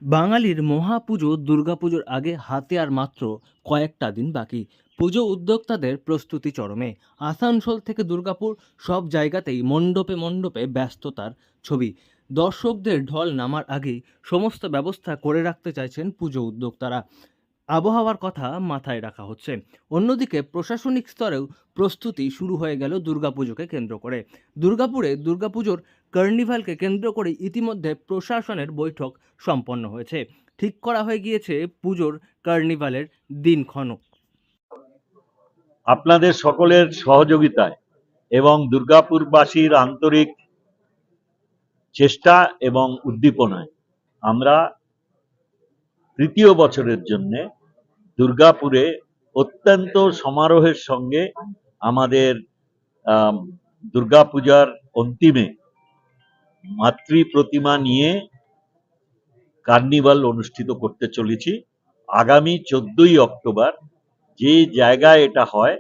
বাঙালির মহাপুজো দুর্গাপুজোর আগে হাতে আর মাত্র কয়েকটা দিন বাকি। পুজো উদ্যোক্তাদের প্রস্তুতি চরমে। আসানসোল থেকে দুর্গাপুর সব জায়গাতেই মণ্ডপে মণ্ডপে ব্যস্ততার ছবি। দর্শকদের ঢল নামার আগেই সমস্ত ব্যবস্থা করে রাখতে চাইছেন পুজো উদ্যোক্তারা। আবহাওয়ার কথা মাথায় রাখা হচ্ছে। অন্যদিকে প্রশাসনিক স্তরেও প্রস্তুতি শুরু হয়ে গেল দুর্গাপুজোকে কেন্দ্র করে। দুর্গাপুরে দুর্গাপুজোর কার্নিভালকে কেন্দ্র করে ইতিমধ্যে প্রশাসনের বৈঠক সম্পন্ন হয়েছে। ঠিক করা হয়ে গিয়েছে পুজোর কার্নিভালের দিনক্ষণ। আপনাদের সকলের সহযোগিতায় এবং দুর্গাপুরবাসীর আন্তরিক চেষ্টা এবং উদ্দীপনায় আমরা তৃতীয় বছরের জন্য দুর্গাপুরে অত্যন্ত সমারোহের সঙ্গে আমাদের দুর্গাপূজার অন্তিমে মাতৃ প্রতিমা নিয়ে কার্নিভাল অনুষ্ঠিত করতে চলেছি। আগামী 14ই অক্টোবর যে জায়গায় এটা হয়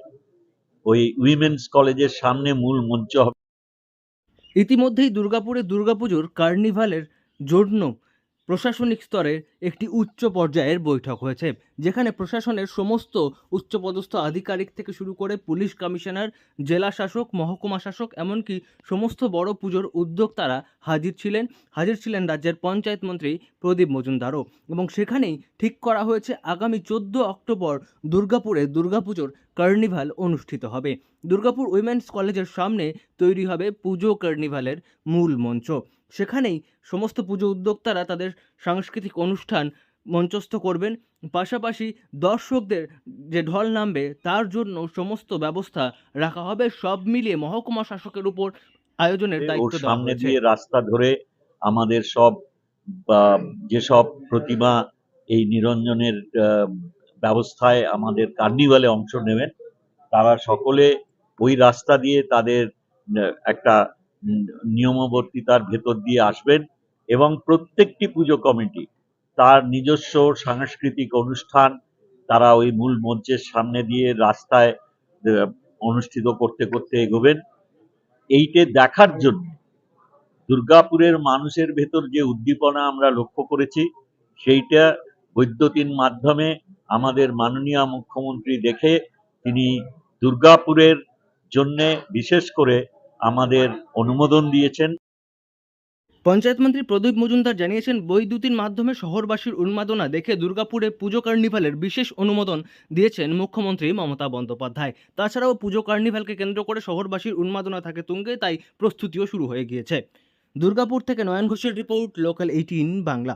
ওই উইমেন্স কলেজের সামনে মূল মঞ্চ হবে। ইতিমধ্যেই দুর্গাপুরে দুর্গাপুজোর কার্নিভালের জন্য প্রশাসনিক স্তরের একটি উচ্চ পর্যায়ের বৈঠক হয়েছে, যেখানে প্রশাসনের সমস্ত উচ্চপদস্থ আধিকারিক থেকে শুরু করে পুলিশ কমিশনার, জেলা শাসক, মহকুমা শাসক, এমনকি সমস্ত বড় পুজোর উদ্যোক্তারা হাজির ছিলেন রাজ্যের পঞ্চায়েত মন্ত্রী প্রদীপ মজুমদারও। এবং সেখানেই ঠিক করা হয়েছে আগামী 14 অক্টোবর দুর্গাপুরে দুর্গাপুজোর কার্নিভাল অনুষ্ঠিত হবে। দুর্গাপুর উইমেন্স কলেজের সামনে তৈরি হবে পুজো কার্নিভালের মূল মঞ্চ। সেখানেই সমস্ত পুজো উদ্যোক্তারা তাদের সাংস্কৃতিক অনুষ্ঠান মঞ্চস্থ করবেন। পাশাপাশি দর্শকদের যে ঢল নামবে তার জন্য সমস্ত ব্যবস্থা রাখা হবে। সব মিলিয়ে মহকুমা শাসকের উপর আয়োজনের ওর দায়িত্ব দেওয়া সামনে হয়েছে। দিয়ে রাস্তা ধরে আমাদের সব যেসব প্রতিমা এই নিরঞ্জনের ব্যবস্থায় আমাদের কার্নিভালে অংশ নেবেন তারা সকলে ওই রাস্তা দিয়ে তাদের একটা নিয়মাবর্তিতার ভেতর দিয়ে আসবেন এবং প্রত্যেকটি পুজো কমিটি তার নিজস্ব সাংস্কৃতিক অনুষ্ঠান তারা ওই মূল মঞ্চের সামনে দিয়ে রাস্তায় অনুষ্ঠিত করতে করতে এগোবেন। এইটা দেখার জন্য দুর্গাপুরের মানুষের ভেতর যে উদ্দীপনা আমরা লক্ষ্য করেছি সেইটা বৈদ্যুতিন মাধ্যমে আমাদের মাননীয় মুখ্যমন্ত্রী দেখে তিনি দুর্গাপুরের জন্য বিশেষ করে আমাদের অনুমোদন দিয়েছেন। পঞ্চায়েত মন্ত্রী প্রদীপ মজুমদার জানিয়েছেন, বৈদ্যুতিন মাধ্যমে শহরবাসীর উন্মাদনা দেখে দুর্গাপুরে পুজো কার্নিভালের বিশেষ অনুমোদন দিয়েছেন মুখ্যমন্ত্রী মমতা বন্দ্যোপাধ্যায়। তাছাড়াও পুজো কার্নিভালকে কেন্দ্র করে শহরবাসীর উন্মাদনা থাকে তুঙ্গে, তাই প্রস্তুতিও শুরু হয়ে গিয়েছে। দুর্গাপুর থেকে নয়ন ঘোষের রিপোর্ট, লোকাল 18 বাংলা।